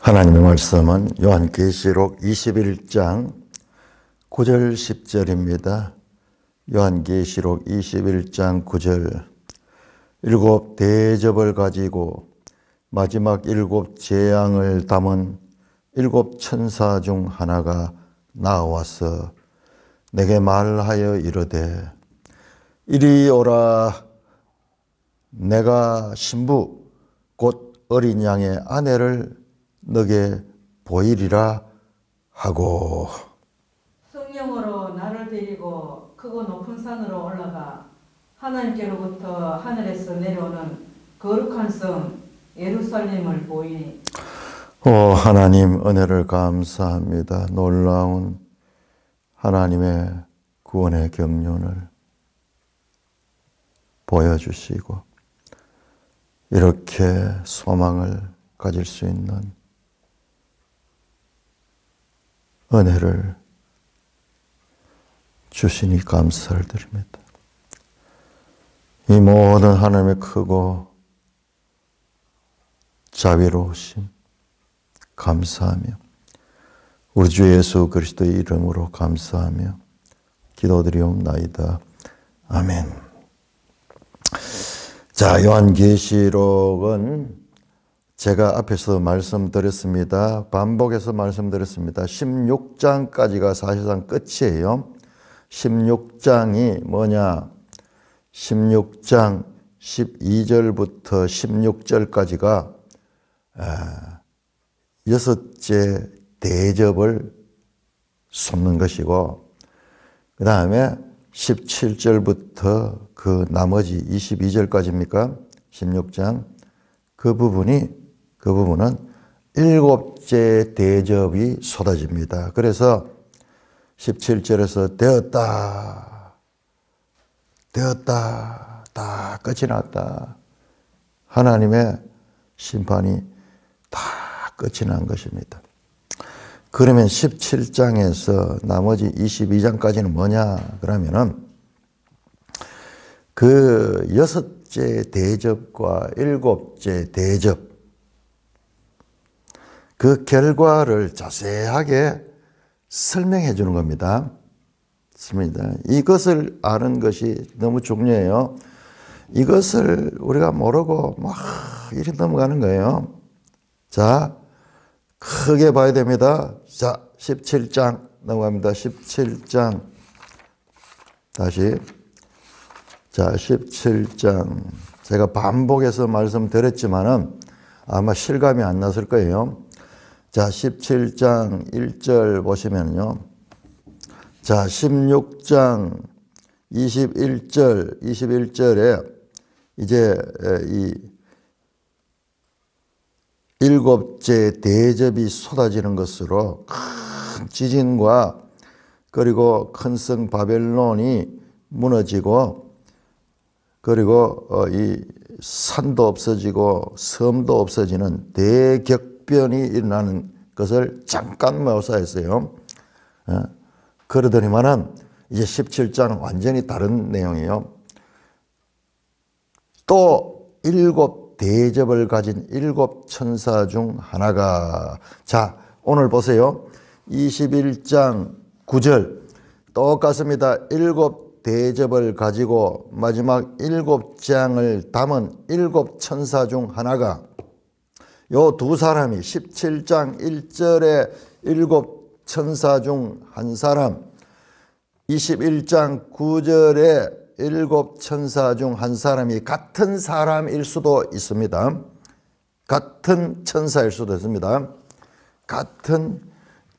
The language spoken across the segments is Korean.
하나님의 말씀은 요한계시록 21장 9절 10절입니다. 요한계시록 21장 9절 일곱 대접을 가지고 마지막 일곱 재앙을 담은 일곱 천사 중 하나가 나와서 내게 말하여 이르되 이리 오라. 내가 신부 곧 어린 양의 아내를 너게 보이리라 하고. 성령으로 나를 데리고 크고 높은 산으로 올라가 하나님께로부터 하늘에서 내려오는 거룩한 성 예루살렘을 보이니. 하나님 은혜를 감사합니다. 놀라운 하나님의 구원의 경륜을 보여주시고 이렇게 소망을 가질 수 있는 은혜를 주시니 감사를 드립니다. 이 모든 하나님의 크고 자비로우심 감사하며 우리 주 예수 그리스도의 이름으로 감사하며 기도드리옵나이다. 아멘. 자, 요한계시록은 제가 앞에서 말씀드렸습니다. 반복해서 말씀드렸습니다. 16장까지가 사실상 끝이에요. 16장이 뭐냐? 16장 12절부터 16절까지가 여섯째 대접을 쏟는 것이고, 그 다음에 17절부터 그 나머지 22절까지입니까? 16장. 그 부분은 일곱째 대접이 쏟아집니다. 그래서 17절에서 되었다, 다 끝이 났다. 하나님의 심판이 다 끝이 난 것입니다. 그러면 17장에서 나머지 22장까지는 뭐냐? 그러면은 그 여섯째 대접과 일곱째 대접, 그 결과를 자세하게 설명해 주는 겁니다. 이것을 아는 것이 너무 중요해요. 이것을 우리가 모르고 막 이렇게 넘어가는 거예요. 자, 크게 봐야 됩니다. 자, 17장 넘어갑니다. 17장 다시. 자, 17장. 제가 반복해서 말씀드렸지만은 아마 실감이 안 났을 거예요. 자, 17장 1절 보시면요. 자, 16장 21절에 이제 이 일곱째 대접이 쏟아지는 것으로 큰 지진과 그리고 큰 성 바벨론이 무너지고 그리고 이 산도 없어지고 섬도 없어지는 대격변이 일어나는 것을 잠깐 묘사했어요. 그러더니만은 이제 17장은 완전히 다른 내용이에요. 또 일곱 대접을 가진 일곱 천사 중 하나가. 자, 오늘 보세요. 21장 9절 똑같습니다. 일곱 대접을 가지고 마지막 일곱 재앙을 담은 일곱 천사 중 하나가, 요 두 사람이 17장 1절에 일곱 천사 중 한 사람, 21장 9절에 일곱 천사 중 한 사람이 같은 사람일 수도 있습니다. 같은 천사일 수도 있습니다. 같은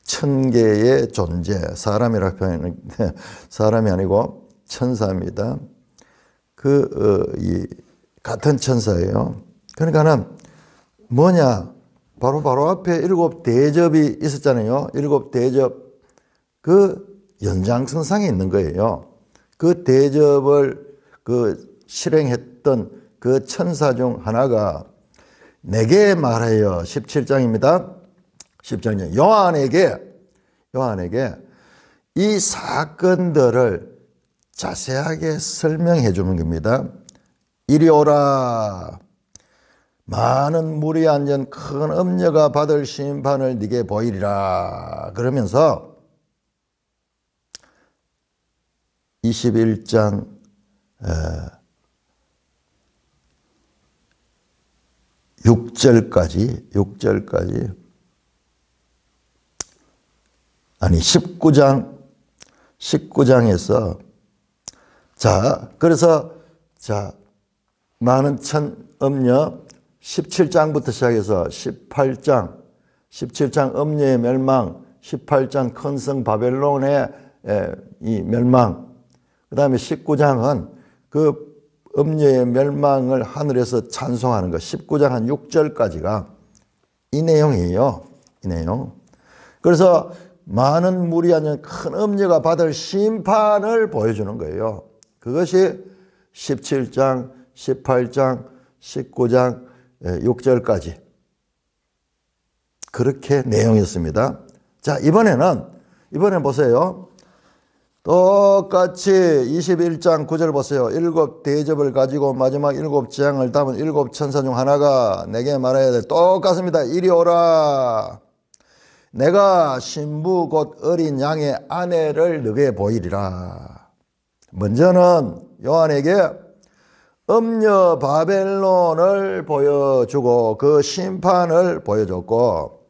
천계의 존재, 사람이라 표현하는데 사람이 아니고 천사입니다. 같은 천사예요. 그러니까는 뭐냐? 바로 앞에 일곱 대접이 있었잖아요. 일곱 대접, 그 연장선상에 있는 거예요. 그 대접을 실행했던 그 천사 중 하나가 내게 말하여, 17장입니다. 10장에 요한에게 이 사건들을 자세하게 설명해 주는 겁니다. 이리 오라. 많은 물이 앉은 큰 음녀가 받을 심판을 네게 보이리라. 그러면서 21장 6절까지 아니 19장에서 그래서 많은 천 음녀 17장부터 시작해서 17장 음녀의 멸망, 18장 큰 성 바벨론의 이 멸망, 그 다음에 19장은 그 음녀의 멸망을 하늘에서 찬송하는 것, 19장 한 6절까지가 이 내용이에요. 이 내용. 그래서 많은 물이 앉은 큰 음녀가 받을 심판을 보여주는 거예요. 그것이 17장, 18장, 19장 6절까지 그렇게 내용이었습니다. 자, 이번에 보세요. 똑같이 21장 9절 보세요. 7 대접을 가지고 마지막 7 재앙을 담은 7 천사 중 하나가 내게 말해야 돼. 똑같습니다. 이리 오라. 내가 신부 곧 어린 양의 아내를 너게 보이리라. 먼저는 요한에게 음녀 바벨론을 보여주고 그 심판을 보여줬고,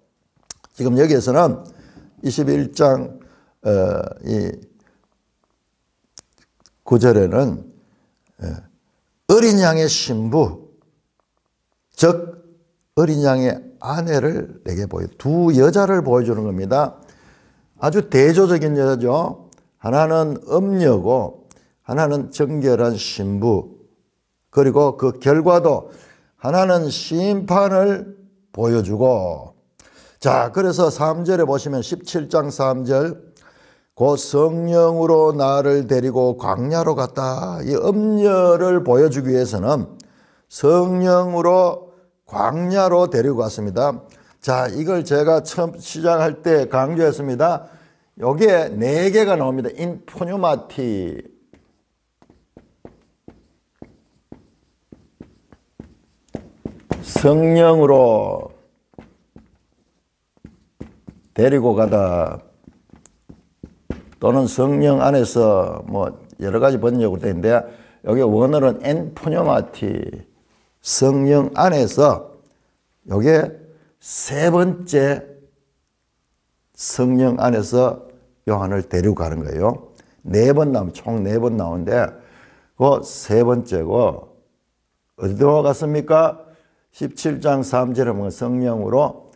지금 여기에서는 21장 9절에는 어린 양의 신부, 즉 어린 양의 아내를 내게 두 여자를 보여주는 겁니다. 아주 대조적인 여자죠. 하나는 음녀고 하나는 정결한 신부, 그리고 그 결과도 하나는 심판을 보여주고, 그래서 3절에 보시면 17장 3절, 곧 성령으로 나를 데리고 광야로 갔다. 이 음녀를 보여주기 위해서는 성령으로 광야로 데리고 갔습니다. 이걸 제가 처음 시작할 때 강조했습니다. 여기에 4개가 나옵니다. 인푸뉴마티, 성령으로 데리고 가다, 또는 성령 안에서 여러 가지 번역으로 되는데, 여기 원어는 엔푸뉴마티, 성령 안에서, 여기에 세 번째 성령 안에서 요한을 데리고 가는 거예요. 4번 나오면, 총 4번 나오는데 그 세 번째고, 어디로 갔습니까? 17장 3절에 보면 성령으로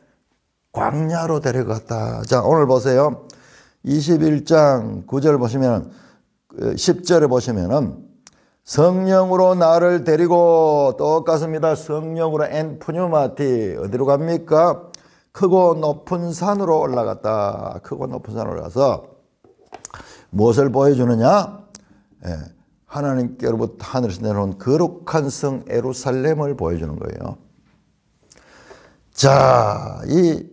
광야로 데려갔다. 오늘 보세요. 21장 9절 보시면, 10절에 보시면은 성령으로 나를 데리고, 똑같습니다. 성령으로 엔푸뉴마티, 어디로 갑니까? 크고 높은 산으로 올라갔다. 크고 높은 산으로 올라가서 무엇을 보여주느냐? 하나님께로부터 하늘에서 내려온 거룩한 성 예루살렘을 보여주는 거예요. 이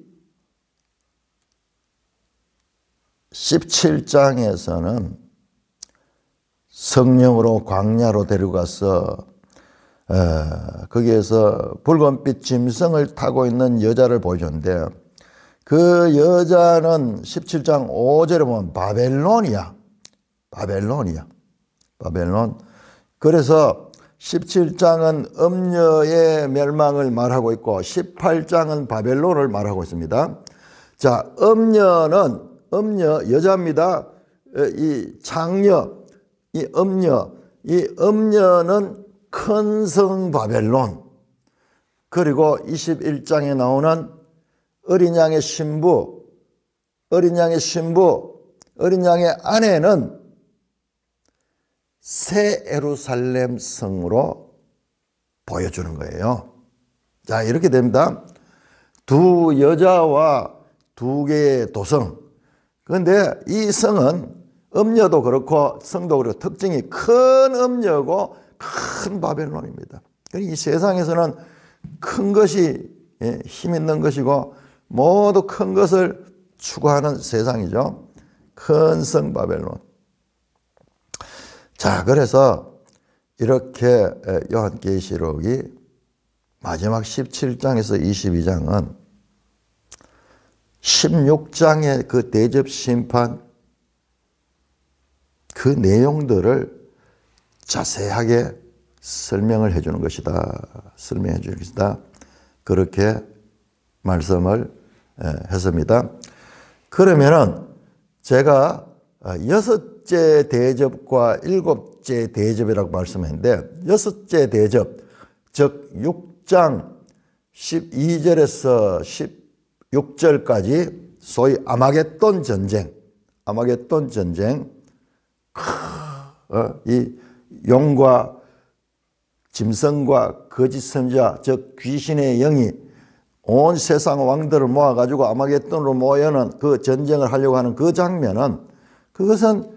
17장에서는 성령으로 광야로 데려가서 거기에서 붉은빛 짐승을 타고 있는 여자를 보여줬는데, 그 여자는 17장 5절에 보면 바벨론이야. 바벨론. 그래서 17장은 음녀의 멸망을 말하고 있고 18장은 바벨론을 말하고 있습니다. 음녀 여자입니다. 이 장녀, 이 음녀는 큰 성 바벨론, 그리고 21장에 나오는 어린 양의 신부, 어린 양의 아내는 새 예루살렘 성으로 보여주는 거예요. 이렇게 됩니다. 두 여자와 두 개의 도성. 그런데 이 성은 음녀도 그렇고 성도 그렇고 특징이 큰 음녀고 큰 바벨론입니다. 이 세상에서는 큰 것이 힘 있는 것이고 모두 큰 것을 추구하는 세상이죠. 큰 성 바벨론. 그래서 이렇게 요한계시록이 마지막 17장에서 22장은 16장의 그 대접 심판 그 내용들을 자세하게 설명을 해주는 것이다. 설명해 주는 것이다. 그렇게 말씀을 했습니다. 그러면은 제가 6째 대접과 7째 대접이라고 말씀했는데 6째 대접, 즉 6장 12절에서 16절까지 소위 아마겟돈 전쟁, 이 용과 짐승과 거짓 선지자, 즉 귀신의 영이 온 세상 왕들을 모아가지고 아마겟돈으로 모여는 그 전쟁을 하려고 하는 그 장면은, 그것은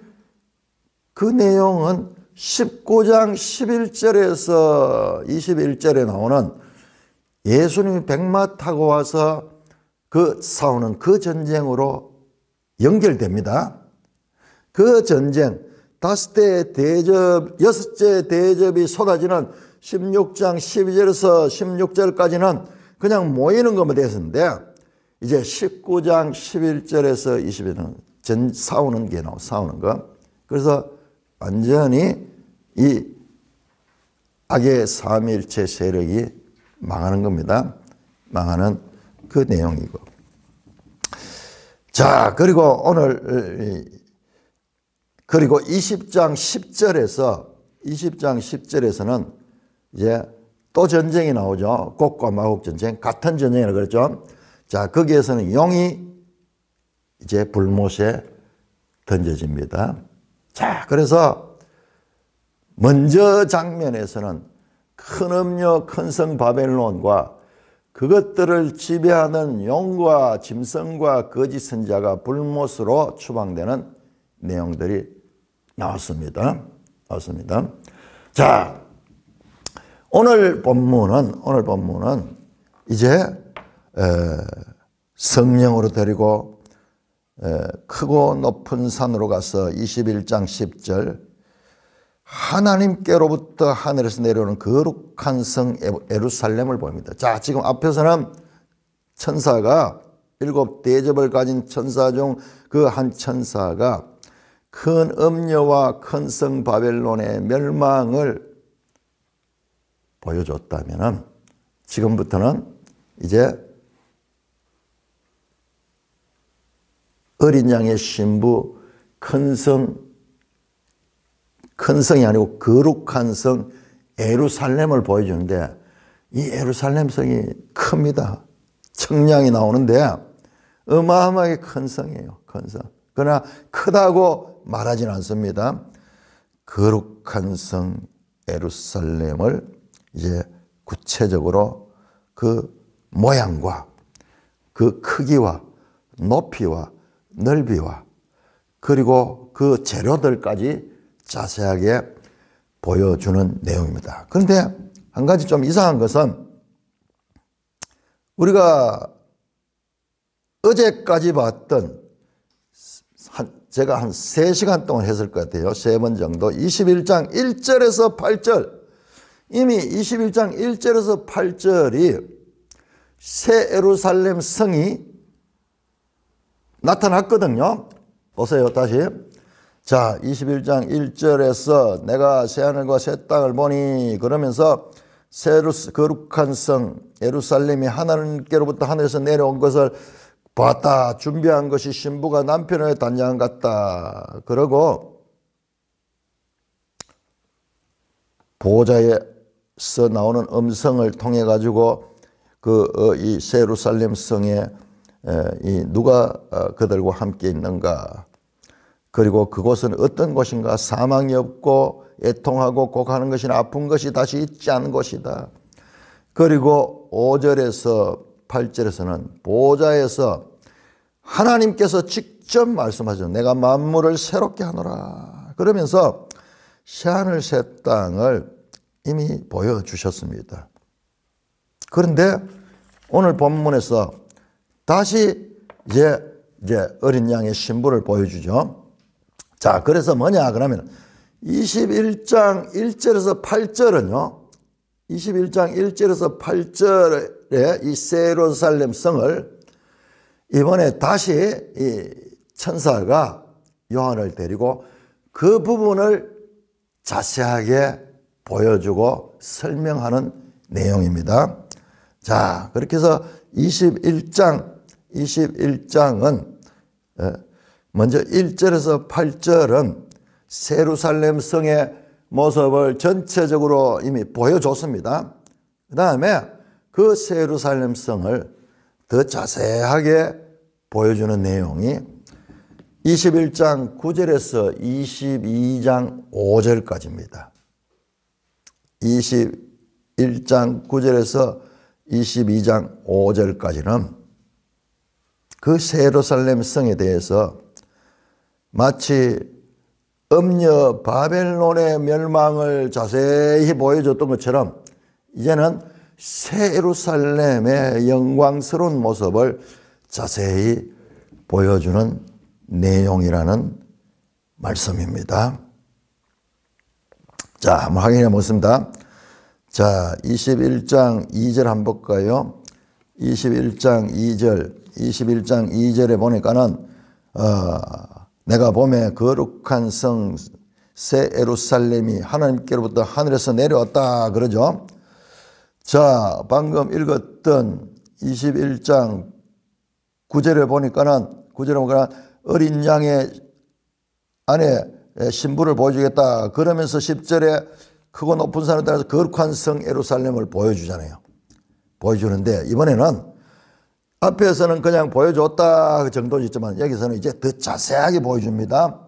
그 내용은 19장 11절에서 21절에 나오는 예수님이 백마 타고 와서 그 싸우는 그 전쟁으로 연결됩니다. 그 전쟁, 5대 대접, 6째 대접이 쏟아지는 16장 12절에서 16절까지는 그냥 모이는 것만 됐었는데, 이제 19장 11절에서 20절은 싸우는 게 나와, 싸우는 거. 그래서 완전히 이 악의 삼위일체 세력이 망하는 겁니다. 망하는 그 내용이고. 자, 그리고 오늘, 그리고 20장 10절에서는 이제 또 전쟁이 나오죠. 곡과 마곡 전쟁, 같은 전쟁이라고 그랬죠. 자, 거기에서는 용이 이제 불못에 던져집니다. 자, 그래서 먼저 장면에서는 큰 음녀, 큰 성 바벨론과 그것들을 지배하는 용과 짐승과 거짓 선지자가 불못으로 추방되는 내용들이 나왔습니다. 자, 오늘 본문은 이제 성령으로 데리고 크고 높은 산으로 가서 21장 10절 하나님께로부터 하늘에서 내려오는 거룩한 성 예루살렘을 보입니다. 자, 지금 앞에서는 천사가 7 대접을 가진 천사 중 그 한 천사가 큰 음녀와 큰 성 바벨론의 멸망을 보여줬다면은, 지금부터는 이제 어린 양의 신부 큰 성이 아니고 거룩한 성 예루살렘을 보여주는데, 이 예루살렘 성이 큽니다. 청량이 나오는데 어마어마하게 큰 성이에요. 큰 성. 그러나 크다고 말하지는 않습니다. 거룩한 성 예루살렘을 이제 구체적으로 그 모양과 그 크기와 높이와 넓이와 그리고 그 재료들까지 자세하게 보여주는 내용입니다. 그런데 한 가지 좀 이상한 것은, 우리가 어제까지 봤던, 제가 한 3시간 동안 했을 것 같아요. 3번 정도. 21장 1절에서 8절. 이미 21장 1절에서 8절이 새 예루살렘 성이 나타났거든요. 보세요, 다시. 자, 21장 1절에서 내가 새하늘과 새 땅을 보니, 그러면서 거룩한 성 예루살렘이 하나님께로부터 하늘에서 내려온 것을 봤다. 준비한 것이 신부가 남편의 단장 같다. 그러고 보호자에서 나오는 음성을 통해 가지고 이 새 예루살렘 성에 누가 그들과 함께 있는가, 그리고 그곳은 어떤 곳인가, 사망이 없고 애통하고 곡하는 것이나 아픈 것이 다시 있지 않은 곳이다. 그리고 5절에서 8절에서는 보호자에서 하나님께서 직접 말씀하죠. 내가 만물을 새롭게 하노라. 그러면서 새하늘 새 땅을 이미 보여주셨습니다. 그런데 오늘 본문에서 다시 이제 어린 양의 신부를 보여주죠. 자, 그래서 뭐냐 그러면 21장 1절에서 8절은요, 21장 1절에서 8절의 이 새 예루살렘 성을 이번에 다시 이 천사가 요한을 데리고 그 부분을 자세하게 보여주고 설명하는 내용입니다. 자, 그렇게 해서 21장은 먼저 1절에서 8절은 새 예루살렘 성의 모습을 전체적으로 이미 보여줬습니다. 그 다음에 그 새 예루살렘 성을 더 자세하게 보여주는 내용이 21장 9절에서 22장 5절까지입니다. 21장 9절에서 22장 5절까지는 그 새 예루살렘 성에 대해서 마치 음녀 바벨론의 멸망을 자세히 보여줬던 것처럼 이제는 새 예루살렘의 영광스러운 모습을 자세히 보여주는 내용이라는 말씀입니다. 자, 한번 확인해 보겠습니다. 자, 21장 2절 한번 볼까요? 21장 2절에 보니까는 내가 봄에 거룩한 성 새 예루살렘이 하나님께로부터 하늘에서 내려왔다 그러죠. 자, 방금 읽었던 21장 9절에 보니까는 어린 양의 안에 신부를 보여주겠다 그러면서 10절에 크고 높은 산을 따라서 거룩한 성 예루살렘을 보여주잖아요. 보여주는데 이번에는 앞에서는 그냥 보여줬다 그 정도였지만 여기서는 이제 더 자세하게 보여줍니다.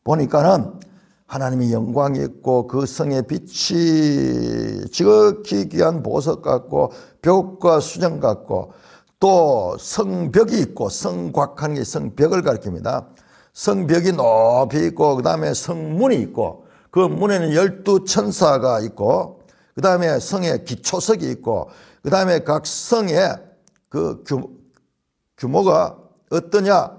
보니까는 하나님의 영광이 있고 그 성의 빛이 지극히 귀한 보석 같고 벽과 수정 같고 또 성벽이 있고 성곽하는 게 성벽을 가리킵니다. 성벽이 높이 있고 그 다음에 성문이 있고 그 문에는 12천사가 있고 그 다음에 성에 기초석이 있고 그 다음에 각 성의 그 규모가 어떠냐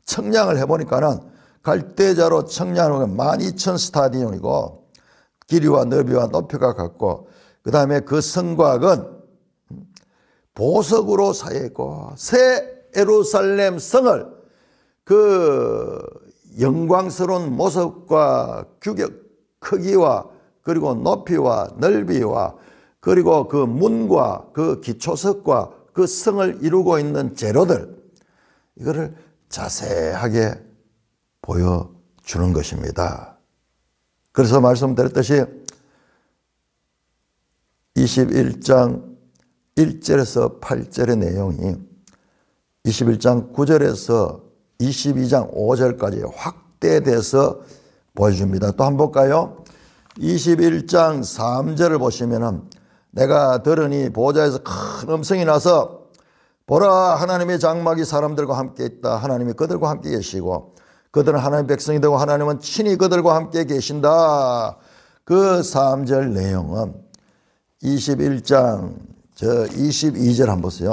청량을 해보니까는 갈대자로 청량하는 12,000 스타디온이고 길이와 넓이와 높이가 같고 그 다음에 그 성곽은 보석으로 쌓여있고 새 예루살렘 성을 그 영광스러운 모습과 규격 크기와 그리고 높이와 넓이와 그리고 그 문과 그 기초석과 그 성을 이루고 있는 재료들 이거를 자세하게 보여주는 것입니다. 그래서 말씀드렸듯이 21장 1절에서 8절의 내용이 21장 9절에서 22장 5절까지 확대돼서 보여줍니다. 또 한번 볼까요? 21장 3절을 보시면은 내가 들으니 보좌에서 큰 음성이 나서 보라 하나님의 장막이 사람들과 함께 있다. 하나님이 그들과 함께 계시고 그들은 하나님의 백성이 되고 하나님은 친히 그들과 함께 계신다. 그 3절 내용은 21장 22절 한번 보세요.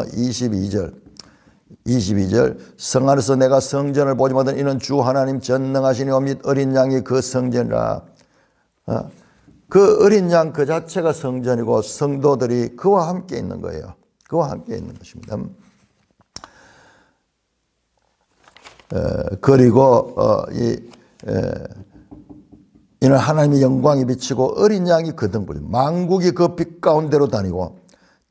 22절 성 안에서 내가 성전을 보지 못한 이는 주 하나님 전능하시니 및 어린 양이 그 성전이라. 그 어린 양 그 자체가 성전이고 성도들이 그와 함께 있는 거예요. 그와 함께 있는 것입니다. 그리고 이는 하나님의 영광이 비치고 어린 양이 그 등불이 만국이 그 빛 가운데로 다니고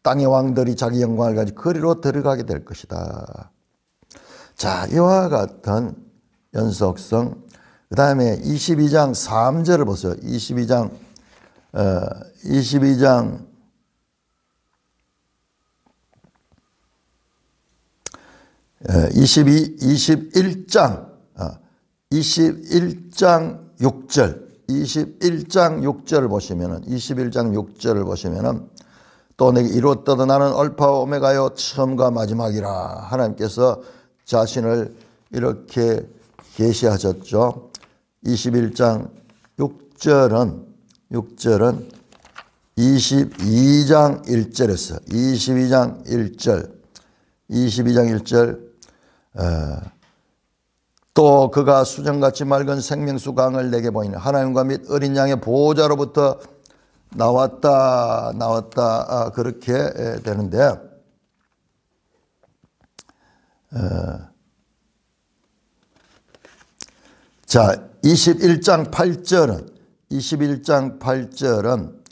땅의 왕들이 자기 영광을 가지고 그리로 들어가게 될 것이다. 자, 이와 같은 연속성. 그 다음에 22장 3절을 보세요. 22장 21장 6절을 보시면은 또 내게 이루었다 나는 알파와 오메가요 처음과 마지막이라. 하나님께서 자신을 이렇게 계시하셨죠. 21장 6절은 22장 1절에서 22장 1절 또 그가 수정같이 맑은 생명수 강을 내게 보이는 하나님과 및 어린 양의 보호자로부터 나왔다 그렇게 되는데 자 21장 8절은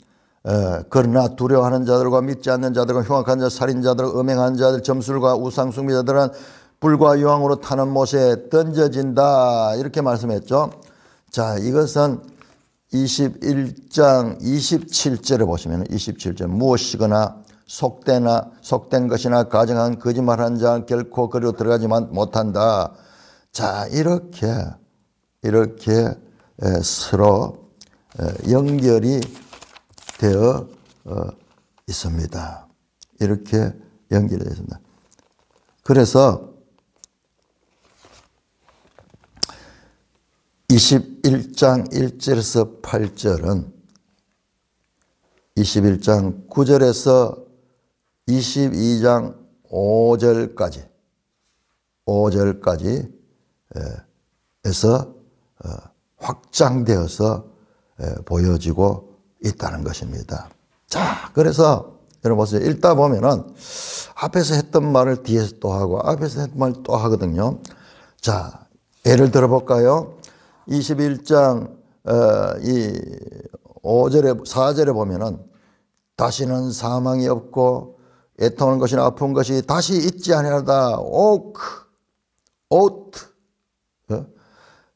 그러나 두려워하는 자들과 믿지 않는 자들과 흉악한 자, 살인자들, 음행하는 자들, 점술과 우상숭배자들은 불과 유황으로 타는 못에 던져진다 이렇게 말씀했죠. 자 이것은 21장 27절에 보시면 27절 무엇이거나 속된 것이나 가정한 거짓말하는 자 결코 그리로 들어가지 못한다. 자 이렇게 서로 연결이 되어 있습니다. 이렇게 연결되어 있습니다. 그래서 21장 1절에서 8절은 21장 9절에서 22장 5절까지 에서 확장되어서 보여지고 있다는 것입니다. 자, 그래서 여러분 보세요. 읽다 보면은 앞에서 했던 말을 뒤에서 또 하고 앞에서 했던 말을 또 하거든요. 자, 예를 들어 볼까요? 21장 이 5절에 4절에 보면은 다시는 사망이 없고 애통하는 것이나 아픈 것이 다시 있지 아니하다.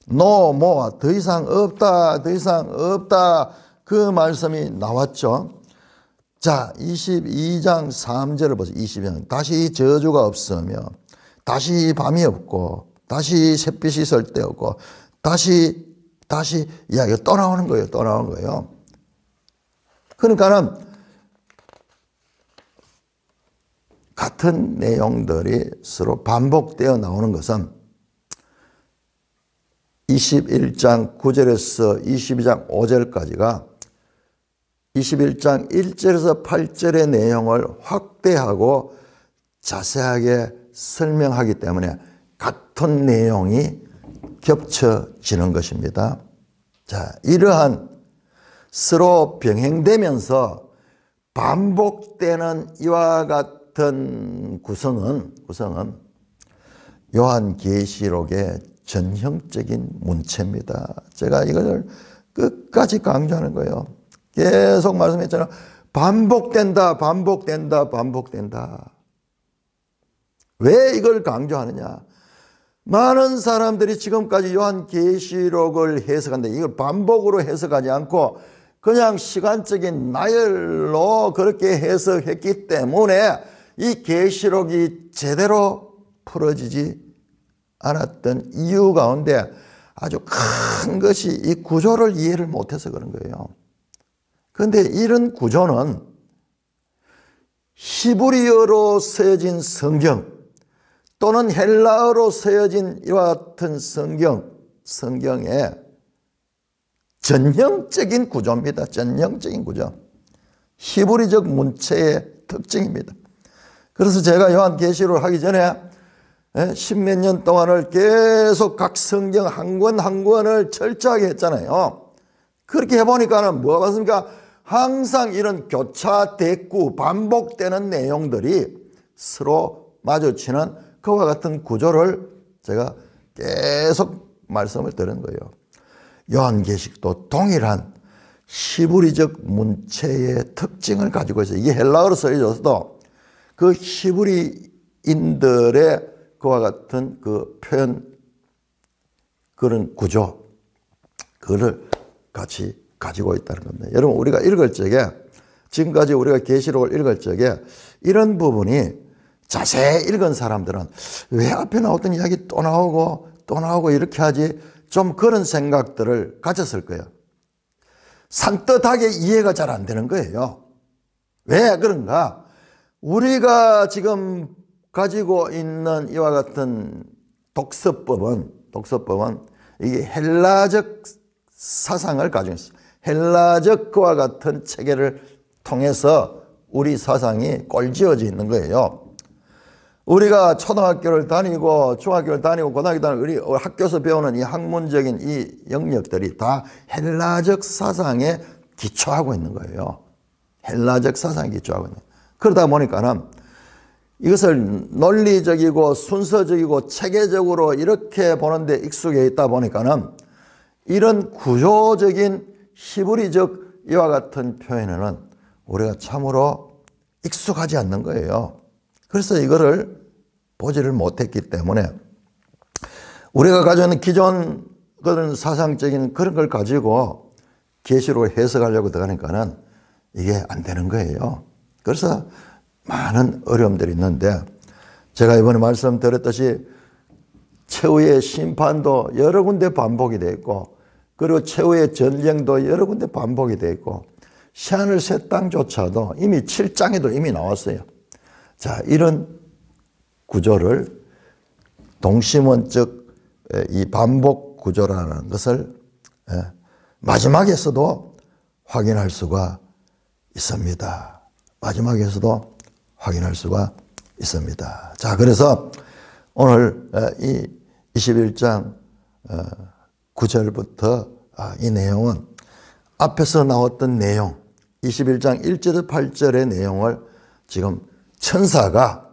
no more 더 이상 없다. 그 말씀이 나왔죠. 자, 22장 3절을 보세요. 22장 다시 저주가 없으며 다시 밤이 없고 다시 햇빛이 쓸데없고 다시 이야기가 또 나오는 거예요. 그러니까는 같은 내용들이 서로 반복되어 나오는 것은 21장 9절에서 22장 5절까지가 21장 1절에서 8절의 내용을 확대하고 자세하게 설명하기 때문에 같은 내용이 겹쳐지는 것입니다. 자, 이러한 서로 병행되면서 반복되는 이와 같은 구성은 요한계시록의 전형적인 문체입니다. 제가 이걸 끝까지 강조하는 거예요. 계속 말씀했잖아요. 반복된다. 왜 이걸 강조하느냐? 많은 사람들이 지금까지 요한계시록을 해석한다. 이걸 반복으로 해석하지 않고 그냥 시간적인 나열로 그렇게 해석했기 때문에 이 계시록이 제대로 풀어지지 않았던 이유 가운데 아주 큰 것이 이 구조를 이해를 못해서 그런 거예요. 그런데 이런 구조는 히브리어로 쓰여진 성경 또는 헬라어로 쓰여진 이와 같은 성경의 전형적인 구조입니다. 전형적인 구조. 히브리적 문체의 특징입니다. 그래서 제가 요한계시록을 하기 전에 십몇 년 동안을 계속 각 성경 한 권 한 권을 철저하게 했잖아요. 그렇게 해보니까는 뭐가 봤습니까? 항상 이런 교차, 대꾸, 반복되는 내용들이 서로 마주치는 그와 같은 구조를 제가 계속 말씀을 드린 거예요. 요한계시록도 동일한 히브리적 문체의 특징을 가지고 있어요. 이게 헬라어로 쓰여져서도 그 히브리인들의 그와 같은 그 표현, 그런 구조, 그거를 같이 가지고 있다는 겁니다. 여러분, 우리가 읽을 적에, 지금까지 우리가 계시록을 읽을 적에 이런 부분이 자세히 읽은 사람들은 왜 앞에 나왔던 이야기 또 나오고 이렇게 하지? 좀 그런 생각들을 가졌을 거예요. 산뜻하게 이해가 잘 안 되는 거예요. 왜 그런가? 우리가 지금 가지고 있는 이와 같은 독서법은 이게 헬라적 사상을 가지고 있어요. 헬라적 그와 같은 체계를 통해서 우리 사상이 꼴지어져 있는 거예요. 우리가 초등학교를 다니고 중학교를 다니고 고등학교 다니고 우리 학교에서 배우는 이 학문적인 이 영역들이 다 헬라적 사상의 기초하고 있는 거예요. 헬라적 사상에 기초하고 있는 거예요. 그러다 보니까는 이것을 논리적이고 순서적이고 체계적으로 이렇게 보는데 익숙해 있다 보니까는 이런 구조적인 히브리적 이와 같은 표현에는 우리가 참으로 익숙하지 않는 거예요. 그래서 이거를 보지를 못했기 때문에 우리가 가지고 있는 기존 그런 사상적인 그런 걸 가지고 계시로 해석하려고 들어가니까는 이게 안 되는 거예요. 그래서 많은 어려움들이 있는데 제가 이번에 말씀드렸듯이 최후의 심판도 여러 군데 반복이 되어 있고 그리고 최후의 전쟁도 여러 군데 반복이 되어 있고 새하늘 새 땅조차도 이미 7장에도 이미 나왔어요. 자, 이런 구조를 동시원적 이 반복 구조라는 것을 마지막에서도 확인할 수가 있습니다. 마지막에서도 확인할 수가 있습니다. 자, 그래서 오늘 이 21장 9절부터 이 내용은 앞에서 나왔던 내용 21장 1절에서 8절의 내용을 지금 천사가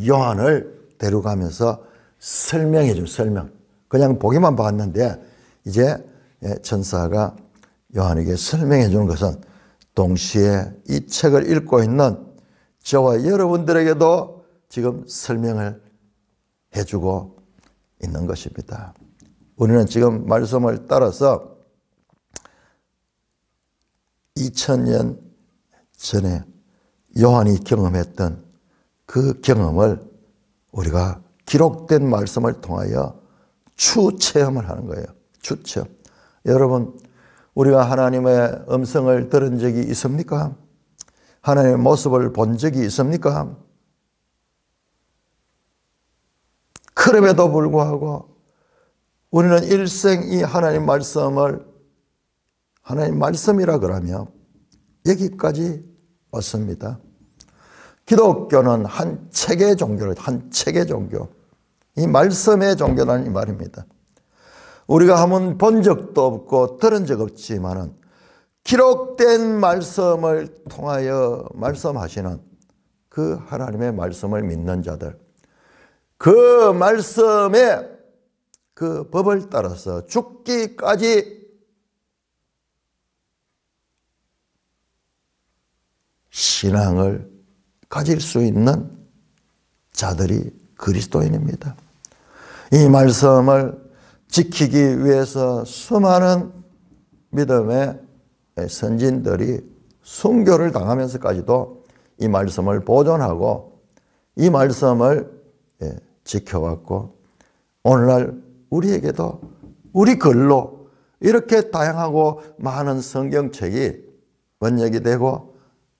요한을 데려가면서 설명해 준 설명. 그냥 보기만 봤는데 이제 천사가 요한에게 설명해 주는 것은 동시에 이 책을 읽고 있는 저와 여러분들에게도 지금 설명을 해주고 있는 것입니다. 우리는 지금 말씀을 따라서 2000년 전에 요한이 경험했던 그 경험을 우리가 기록된 말씀을 통하여 추체험을 하는 거예요. 추체험. 여러분, 우리가 하나님의 음성을 들은 적이 있습니까? 하나님의 모습을 본 적이 있습니까? 그럼에도 불구하고 우리는 일생 이 하나님 말씀을 하나님 말씀이라 그러며 여기까지 왔습니다. 기독교는 한 책의 종교를 한 책의 종교. 이 말씀의 종교라는 이 말입니다. 우리가 한번 본 적도 없고 들은 적 없지만은 기록된 말씀을 통하여 말씀하시는 그 하나님의 말씀을 믿는 자들, 그 말씀의 그 법을 따라서 죽기까지 신앙을 가질 수 있는 자들이 그리스도인입니다. 이 말씀을 지키기 위해서 수많은 믿음의 선진들이 순교를 당하면서까지도 이 말씀을 보존하고 이 말씀을 지켜왔고 오늘날 우리에게도 우리 글로 이렇게 다양하고 많은 성경책이 번역이 되고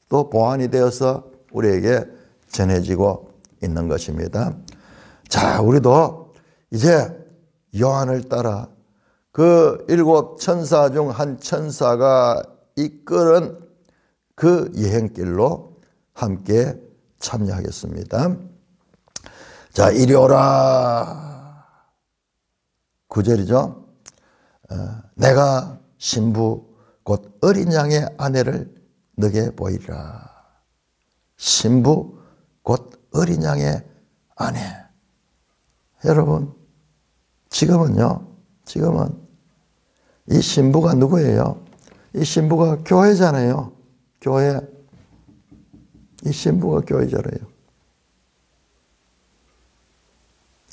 또 보완이 되어서 우리에게 전해지고 있는 것입니다. 자, 우리도 이제 요한을 따라 그 7 천사 중 한 천사가 이끄는 그 여행길로 함께 참여하겠습니다. 자, 이리 오라. 9절이죠. 내가 신부 곧 어린 양의 아내를 너게 보이라. 신부 곧 어린 양의 아내. 여러분, 지금은 이 신부가 누구예요? 이 신부가 교회잖아요. 교회. 이 신부가 교회잖아요.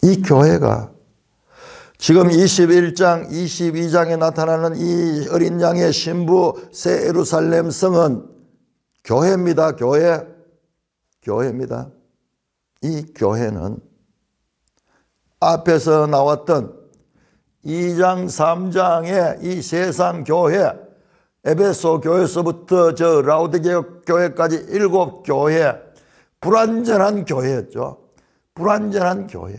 이 교회가 지금 21장, 22장에 나타나는 이 어린 양의 신부 새 예루살렘 성은 교회입니다. 교회입니다. 이 교회는 앞에서 나왔던 2장, 3장의 이 세상 교회, 에베소 교회서부터 저 라오디게아 교회까지 7 교회, 불완전한 교회였죠. 불완전한 교회.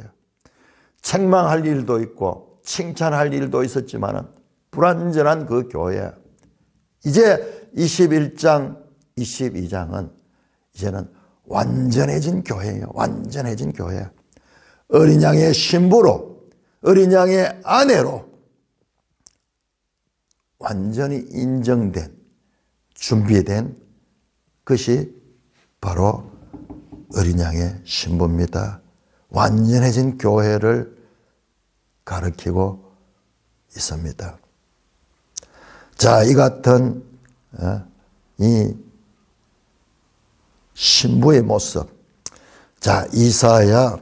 책망할 일도 있고 칭찬할 일도 있었지만 불완전한 그 교회. 이제 21장, 22장은 이제는 완전해진 교회예요. 완전해진 교회. 어린 양의 신부로, 어린 양의 아내로 완전히 인정된 준비된 것이 바로 어린 양의 신부입니다. 완전해진 교회를 가리키고 있습니다. 자, 이 같은 이 신부의 모습. 자, 이사야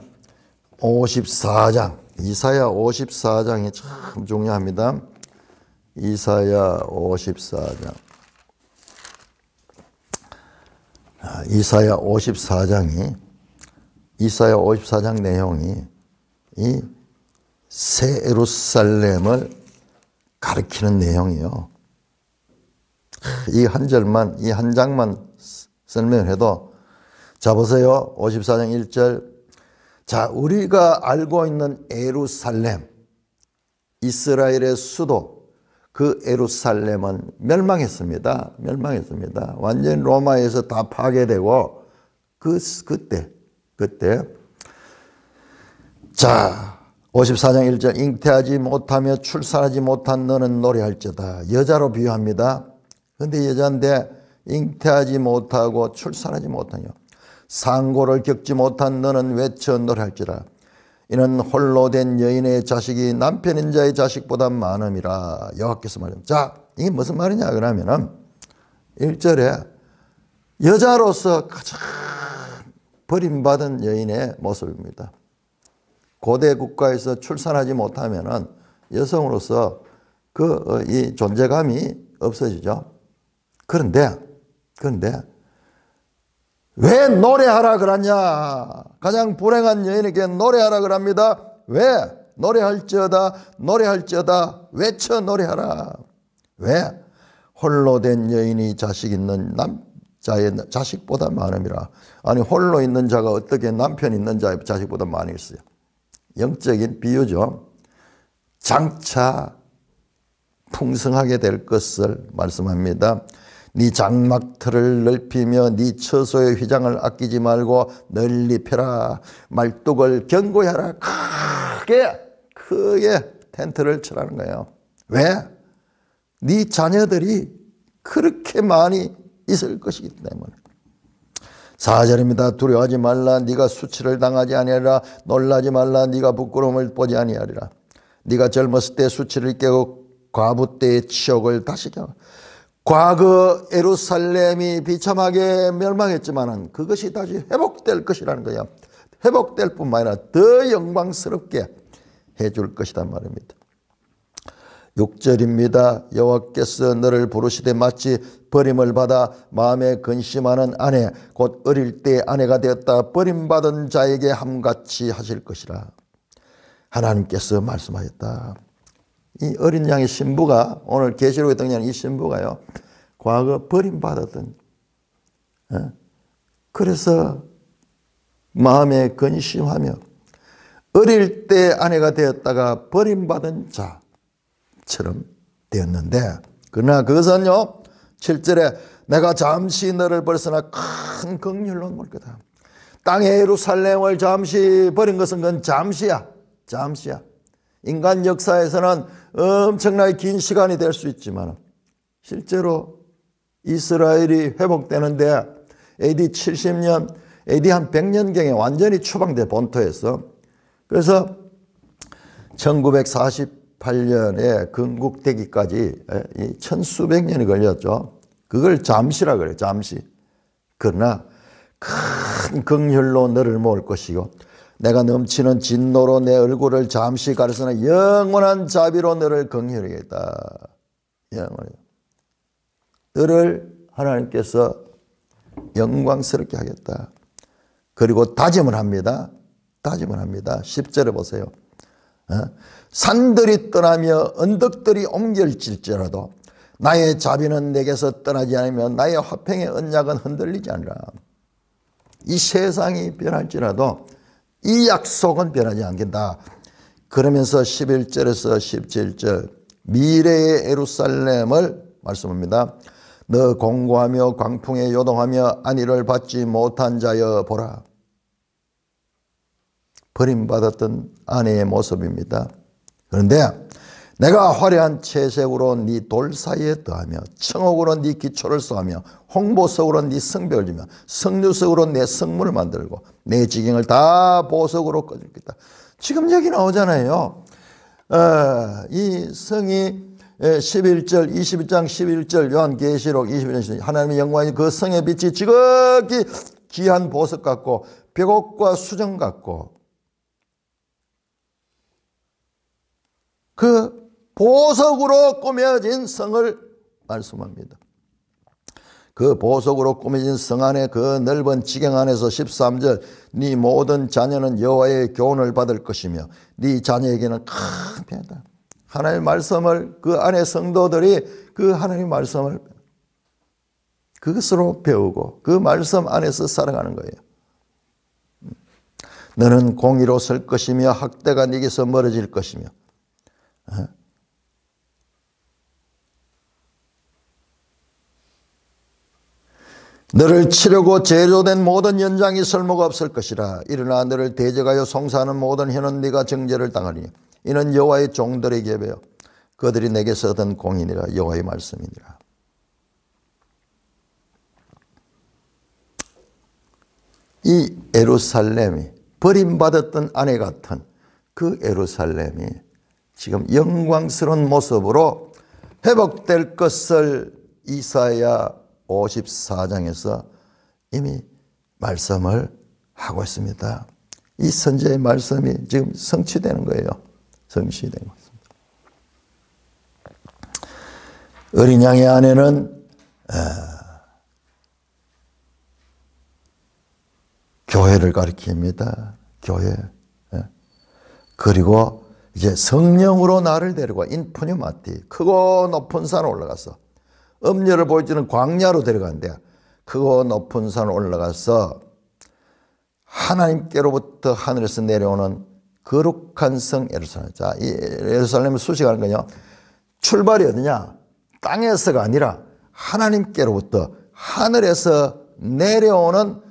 54장이 참 중요합니다. 이사야 54장. 이사야 54장 내용이 이 새 예루살렘을 가리키는 내용이요. 이 한 장만 설명해도, 자, 보세요. 54장 1절. 자, 우리가 알고 있는 예루살렘, 이스라엘의 수도, 그 예루살렘은 멸망했습니다. 완전히 로마에서 다 파괴되고, 그때. 자, 54장 1절. 잉태하지 못하며 출산하지 못한 너는 노래할지어다. 여자로 비유합니다. 그런데 여자인데 잉태하지 못하고 출산하지 못하냐. 상고를 겪지 못한 너는 외쳐 노래할지라. 이는 홀로 된 여인의 자식이 남편인 자의 자식보다 많음이라. 여호와께서 말합니다. 자, 이게 무슨 말이냐 그러면은 1절에 여자로서 가장 버림받은 여인의 모습입니다. 고대 국가에서 출산하지 못하면은 여성으로서 이 존재감이 없어지죠. 그런데 왜 노래하라 그러냐? 가장 불행한 여인에게 노래하라 그럽니다. 왜? 노래할지어다 외쳐 노래하라. 왜? 홀로 된 여인이 자식 있는 남자의 자식보다 많음이라. 아니, 홀로 있는 자가 어떻게 남편 있는 자의 자식보다 많이 있어요? 영적인 비유죠. 장차 풍성하게 될 것을 말씀합니다. 네 장막틀을 넓히며 네 처소의 휘장을 아끼지 말고 널리 펴라. 말뚝을 견고히 하라. 크게 텐트를 치라는 거예요. 왜? 네 자녀들이 그렇게 많이 있을 것이기 때문에. 4절입니다. 두려워하지 말라. 네가 수치를 당하지 아니하리라. 놀라지 말라. 네가 부끄러움을 보지 아니하리라. 네가 젊었을 때 수치를 깨고 과부 때의 치욕을 다시 깨워. 과거 예루살렘이 비참하게 멸망했지만은 그것이 다시 회복될 것이라는 거야. 회복될 뿐만 아니라 더 영광스럽게 해줄 것이란 말입니다. 6절입니다. 여호와께서 너를 부르시되 마치 버림을 받아 마음에 근심하는 아내 곧 어릴 때 아내가 되었다 버림받은 자에게 함같이 하실 것이라. 하나님께서 말씀하셨다. 이 어린 양의 신부가, 오늘 계시록에 등장하는 이 신부가요, 과거 버림받았던, 그래서 마음에 근심하며 어릴 때 아내가 되었다가 버림받은 자처럼 되었는데, 그러나 그것은요 7절에 내가 잠시 너를 벌서나 큰 긍휼로 볼 거다. 땅의 예루살렘을 잠시 버린 것은 그건 잠시야. 인간 역사에서는 엄청나게 긴 시간이 될 수 있지만 실제로 이스라엘이 회복되는데 AD 70년, AD 한 100년경에 완전히 추방돼 본토에서. 그래서 1948년에 건국되기까지 천수백 년이 걸렸죠. 그걸 잠시라 그래요. 잠시. 그러나 큰 긍휼로 너를 모을 것이고 내가 넘치는 진노로 내 얼굴을 잠시 가려서는 영원한 자비로 너를 긍휼히 하겠다. 영원히. 너를 하나님께서 영광스럽게 하겠다. 그리고 다짐을 합니다. 10절에 보세요. 산들이 떠나며 언덕들이 옮겨질지라도 나의 자비는 내게서 떠나지 않으면 나의 화평의 언약은 흔들리지 않으라. 이 세상이 변할지라도 이 약속은 변하지 않겠다. 그러면서 11절에서 17절 미래의 예루살렘을 말씀합니다. 너 공고하며 광풍에 요동하며 안위를 받지 못한 자여 보라. 버림받았던 아내의 모습입니다. 그런데 내가 화려한 채색으로 네 돌 사이에 더하며 청옥으로 네 기초를 쌓으며 홍보석으로 네 성벽을 주며 석류석으로 내 성문을 만들고 내 지경을 다 보석으로 꺼주겠다. 지금 여기 나오잖아요. 이 성이 11절 21장 11절 요한계시록 21장 하나님의 영광이 그 성의 빛이 지극히 귀한 보석 같고 벽옥과 수정 같고 그 보석으로 꾸며진 성을 말씀합니다. 그 보석으로 꾸며진 성 안에 그 넓은 지경 안에서 13절 네 모든 자녀는 여호와의 교훈을 받을 것이며 네 자녀에게는 큰 편이다. 하나님의 말씀을 그 안에 성도들이 그 하나님의 말씀을 그것으로 배우고 그 말씀 안에서 살아가는 거예요. 너는 공의로 설 것이며 학대가 네게서 멀어질 것이며 너를 치려고 제조된 모든 연장이 설모가 없을 것이라. 일어나 너를 대적하여 송사하는 모든 혀는 네가 정죄를 당하리니 이는 여호와의 종들에게 배워 그들이 내게서 얻은 공이니라. 여호와의 말씀이니라. 이 예루살렘이 버림받았던 아내 같은 그 예루살렘이 지금 영광스러운 모습으로 회복될 것을 이사야 54장에서 이미 말씀을 하고 있습니다. 이 선지자의 말씀이 지금 성취되는 거예요. 성취되는 것입니다. 어린 양의 아내는 교회를 가리킵니다. 교회. 그리고 이제 성령으로 나를 데리고 인푸뉴마티 크고 높은 산에 올라가서 음료를 보여주는 광야로 데려간대. 크고 높은 산에 올라가서 하나님께로부터 하늘에서 내려오는 거룩한 성 예루살렘. 자, 이 예루살렘을 수식하는 거요. 출발이 어디냐? 땅에서가 아니라 하나님께로부터 하늘에서 내려오는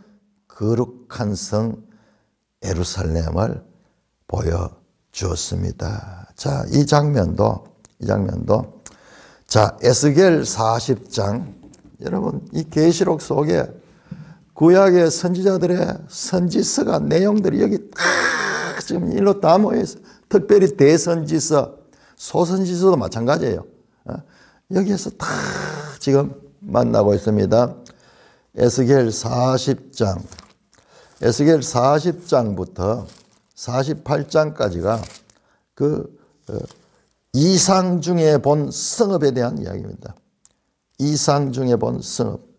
거룩한 성 예루살렘을 보여주었습니다. 자, 이 장면도 자, 에스겔 40장 여러분 이 계시록 속에 구약의 선지자들의 선지서가 내용들이 여기 딱 지금 일로 다 모여 있어요. 특별히 대선지서, 소선지서도 마찬가지예요. 여기에서 다 지금 만나고 있습니다. 에스겔 40장부터 48장까지가 그 이상 중에 본 성읍에 대한 이야기입니다. 이상 중에 본 성읍.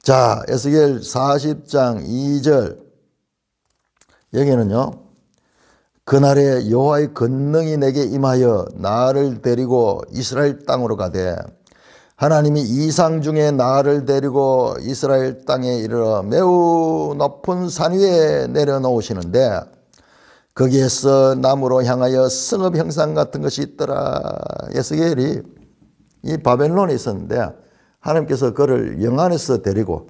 자, 에스겔 40장 2절 여기는요. 그날에 여호와의 권능이 내게 임하여 나를 데리고 이스라엘 땅으로 가되 하나님이 이상 중에 나를 데리고 이스라엘 땅에 이르러 매우 높은 산 위에 내려놓으시는데 거기에서 나무로 향하여 성읍 형상 같은 것이 있더라. 에스겔이 이 바벨론에 있었는데 하나님께서 그를 영안에서 데리고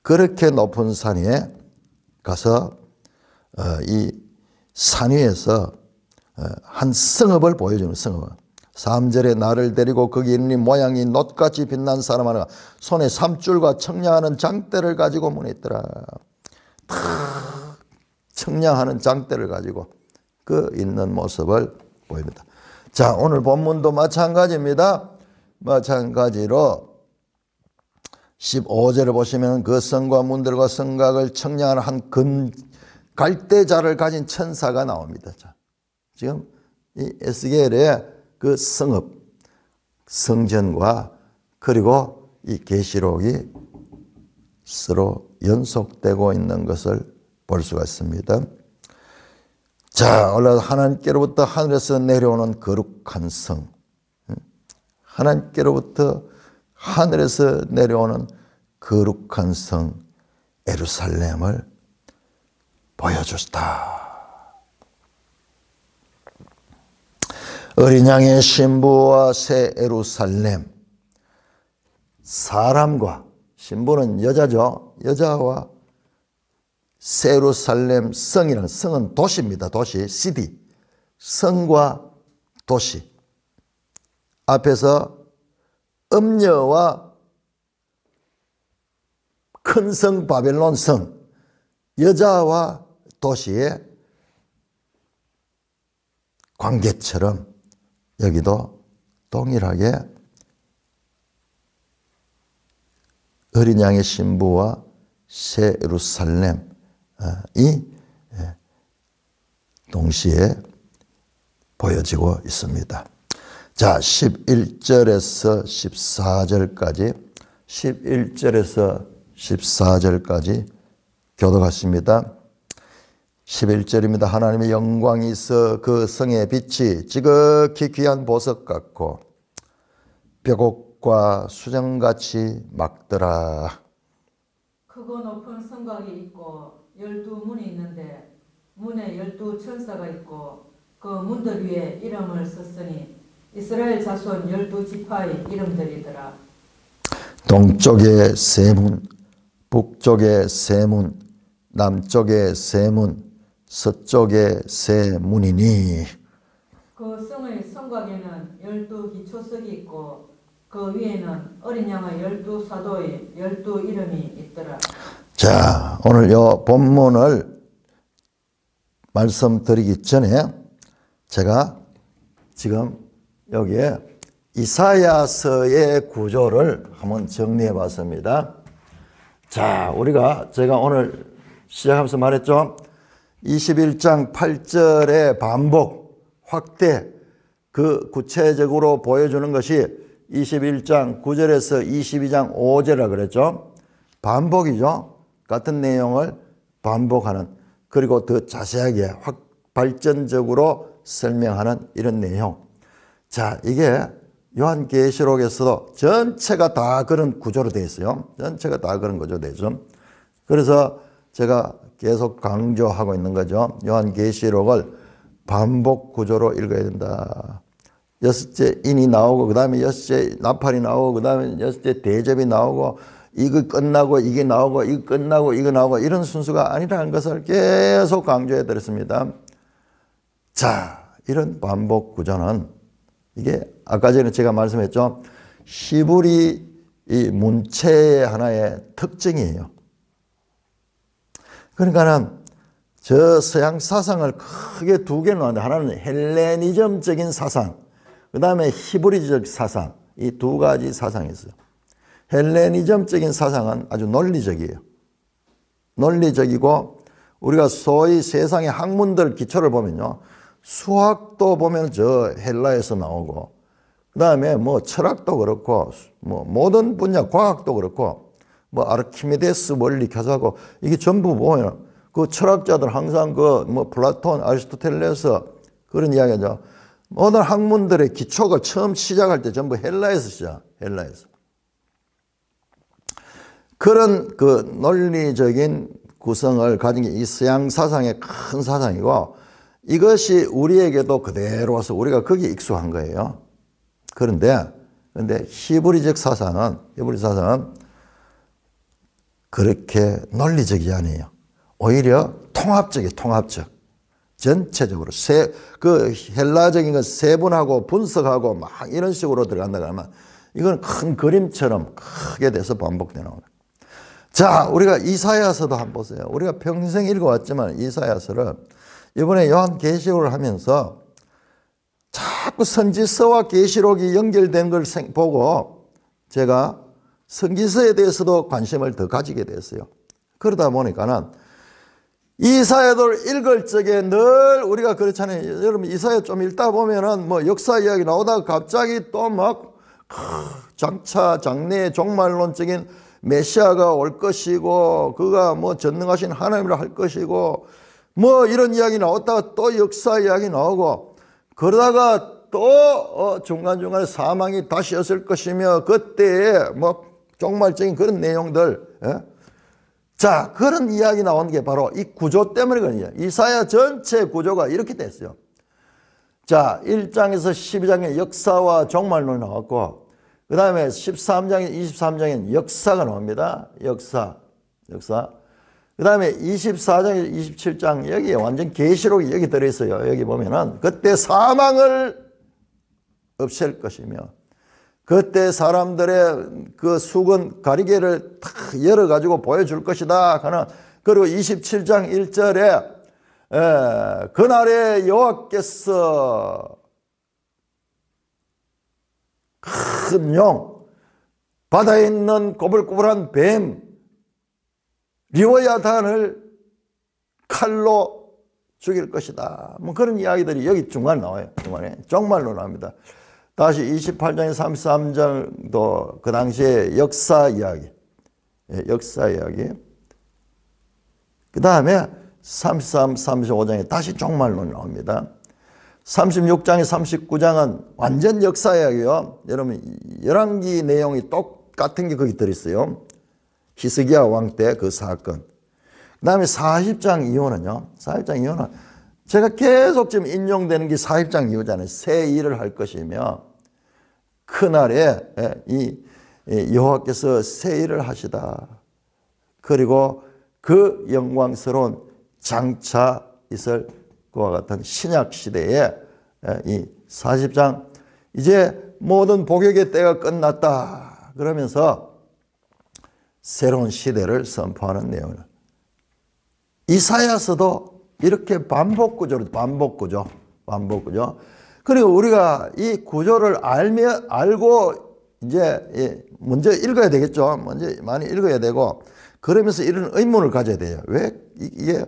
그렇게 높은 산 위에 가서 이 산 위에서 한 성읍을 보여주는 성읍. 3절에 나를 데리고 거기 있는 모양이 놋같이 빛난 사람 하나가 손에 삼줄과 청량하는 장대를 가지고 문에 있더라. 청량하는 장대를 가지고 그 있는 모습을 보입니다. 자, 오늘 본문도 마찬가지입니다. 마찬가지로 15절을 보시면 그 성과 문들과 성곽을 청량한 한 갈대자를 가진 천사가 나옵니다. 자, 지금 이 에스겔의 그 성읍, 성전과 그리고 이 계시록이 서로 연속되고 있는 것을 볼 수가 있습니다. 자, 올라서 하나님께로부터 하늘에서 내려오는 거룩한 성. 하나님께로부터 하늘에서 내려오는 거룩한 성 예루살렘을 보여줬다. 어린 양의 신부와 새 예루살렘. 사람과 신부는 여자죠. 여자와 새 예루살렘 성이라는 성은 도시입니다. 도시, 시티. 성과 도시. 앞에서 음녀와 큰 성 바벨론 성, 여자와 도시의 관계처럼 여기도 동일하게 어린 양의 신부와 새 예루살렘이 동시에 보여지고 있습니다. 자, 11절에서 14절까지 11절에서 14절까지 교독하십니다. 11절입니다. 하나님의 영광이 있어 그 성의 빛이 지극히 귀한 보석 같고 벽옥과 수정같이 막더라. 크고 높은 성곽이 있고 12문이 있는데 문에 12천사가 있고 그 문들 위에 이름을 썼으니 이스라엘 자손 12지파의 이름들이더라. 동쪽에 세 문, 북쪽에 세 문, 남쪽에 세 문, 서쪽에 세 문이니 그 성의 성곽에는 12기초석이 있고 그 위에는 어린 양의 12사도의 12이름이 있더라. 자, 오늘 요 본문을 말씀드리기 전에 제가 지금 여기에 이사야서의 구조를 한번 정리해 봤습니다. 자, 제가 오늘 시작하면서 말했죠. 21장 8절의 반복, 확대, 그 구체적으로 보여주는 것이 21장 9절에서 22장 5절이라고 그랬죠. 반복이죠. 같은 내용을 반복하는, 그리고 더 자세하게 발전적으로 설명하는 이런 내용. 자, 이게 요한계시록에서도 전체가 다 그런 구조로 되어 있어요. 전체가 다 그런 구조로 되어 있죠. 그래서 제가 계속 강조하고 있는 거죠. 요한계시록을 반복 구조로 읽어야 된다. 여섯째 인이 나오고 그 다음에 여섯째 나팔이 나오고 그 다음에 여섯째 대접이 나오고 이거 끝나고 이게 나오고 이거 끝나고 이거 나오고 이런 순서가 아니라는 것을 계속 강조해 드렸습니다. 자, 이런 반복 구조는 이게 아까 전에 제가 말씀했죠. 히브리 이 문체의 하나의 특징이에요. 그러니까는 저 서양 사상을 크게 두 개로 나누는데 하나는 헬레니즘적인 사상, 그 다음에 히브리적 사상, 이 두 가지 사상이 있어요. 헬레니즘적인 사상은 아주 논리적이에요. 논리적이고 우리가 소위 세상의 학문들 기초를 보면요. 수학도 보면 저 헬라에서 나오고 그 다음에 뭐 철학도 그렇고 뭐 모든 분야 과학도 그렇고 뭐 아르키메데스 원리 교사고 이게 전부 보면 그 철학자들 항상 그 뭐 플라톤, 아리스토텔레스 그런 이야기죠. 모든 학문들의 기초가 처음 시작할 때 전부 헬라에서 시작. 헬라에서. 그런 그 논리적인 구성을 가진 게 이 서양 사상의 큰 사상이고 이것이 우리에게도 그대로 와서 우리가 거기에 익숙한 거예요. 그런데 히브리적 사상은 그렇게 논리적이 아니에요. 오히려 통합적이에요. 통합적. 전체적으로 그 헬라적인 건 세분하고 분석하고 막 이런 식으로 들어간다 그러면 이건 큰 그림처럼 크게 돼서 반복되는 거예요. 자, 우리가 이사야서도 한번 보세요. 우리가 평생 읽어왔지만 이사야서를 이번에 요한계시록을 하면서 자꾸 선지서와 계시록이 연결된 걸 보고 제가 선지서에 대해서도 관심을 더 가지게 됐어요. 그러다 보니까는 이사야를 읽을 적에 늘 우리가 그렇잖아요. 여러분 이사야 좀 읽다 보면은 뭐 역사 이야기 나오다가 갑자기 또 막 장차 장래의 종말론적인 메시아가 올 것이고 그가 뭐 전능하신 하나님이라 할 것이고 뭐 이런 이야기 나왔다가 또 역사 이야기 나오고 그러다가 또 중간중간에 사망이 다시 있을 것이며 그때에 뭐 종말적인 그런 내용들. 예? 자, 그런 이야기 나오는 게 바로 이 구조 때문이거든요. 이사야 전체 구조가 이렇게 됐어요. 자, 1장에서 12장에 역사와 종말론이 나왔고 그 다음에 13장에 23장에는 역사가 나옵니다. 역사. 그 다음에 24장에 27장 여기에 완전 계시록이 여기 들어있어요. 여기 보면은 그때 사망을 없앨 것이며 그때 사람들의 그 수건 가리개를 탁 열어가지고 보여줄 것이다 하는 그리고 27장 1절에 그날에 여호와께서 큰 용, 바다에 있는 꼬불꼬불한 뱀, 리워야단을 칼로 죽일 것이다. 뭐 그런 이야기들이 여기 중간에 나와요. 중간에 정말로 나옵니다. 다시 28장에 33장도 그 당시에 역사 이야기, 역사 이야기. 그 다음에 33, 35장에 다시 종말론 나옵니다. 36장에 39장은 완전 역사 이야기요. 여러분 열왕기 내용이 똑같은 게 거기 들어있어요. 히스기야 왕 때 그 사건. 그 다음에 40장 이후는요. 40장 이후는 제가 계속 지금 인용되는 게 40장 이후잖아요. 새 일을 할 것이며 그날에 이 여호와께서 새 일을 하시다. 그리고 그 영광스러운 장차 있을 그와 같은 신약 시대에 이 40장 이제 모든 복역의 때가 끝났다. 그러면서 새로운 시대를 선포하는 내용을 이사야서도 이렇게 반복 구조로 반복 구조. 그리고 우리가 이 구조를 알고 이제 먼저 읽어야 되겠죠. 먼저 많이 읽어야 되고 그러면서 이런 의문을 가져야 돼요. 왜 이게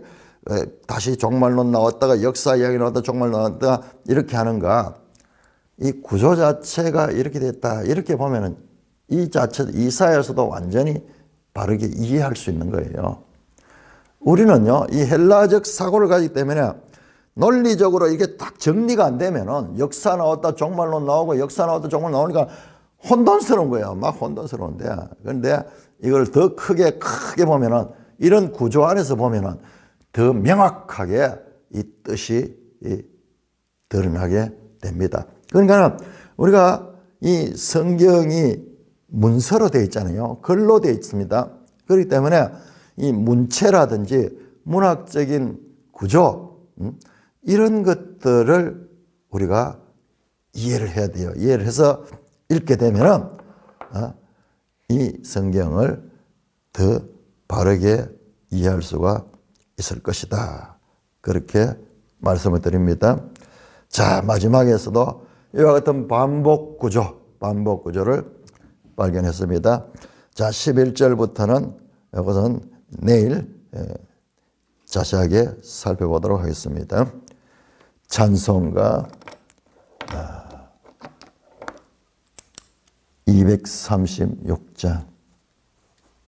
다시 종말론 나왔다가 역사 이야기 나왔다 종말론 나왔다 이렇게 하는가? 이 구조 자체가 이렇게 됐다. 이렇게 보면은 이 자체 이사야서도 완전히 바르게 이해할 수 있는 거예요. 우리는요, 이 헬라적 사고를 가지기 때문에 논리적으로 이게 딱 정리가 안 되면은 역사 나왔다 종말론 나오고 역사 나왔다 종말 나오니까 혼돈스러운 거예요. 막 혼돈스러운데. 그런데 이걸 더 크게 보면은 이런 구조 안에서 보면은 더 명확하게 이 뜻이 드러나게 됩니다. 그러니까 우리가 이 성경이 문서로 되어 있잖아요. 글로 되어 있습니다. 그렇기 때문에 이 문체라든지 문학적인 구조 이런 것들을 우리가 이해를 해야 돼요. 이해를 해서 읽게 되면은 이 성경을 더 바르게 이해할 수가 있을 것이다. 그렇게 말씀을 드립니다. 자, 마지막에서도 이와 같은 반복 구조를 발견했습니다. 자, 11절부터는 이것은 내일 자세하게 살펴보도록 하겠습니다. 찬송가 236장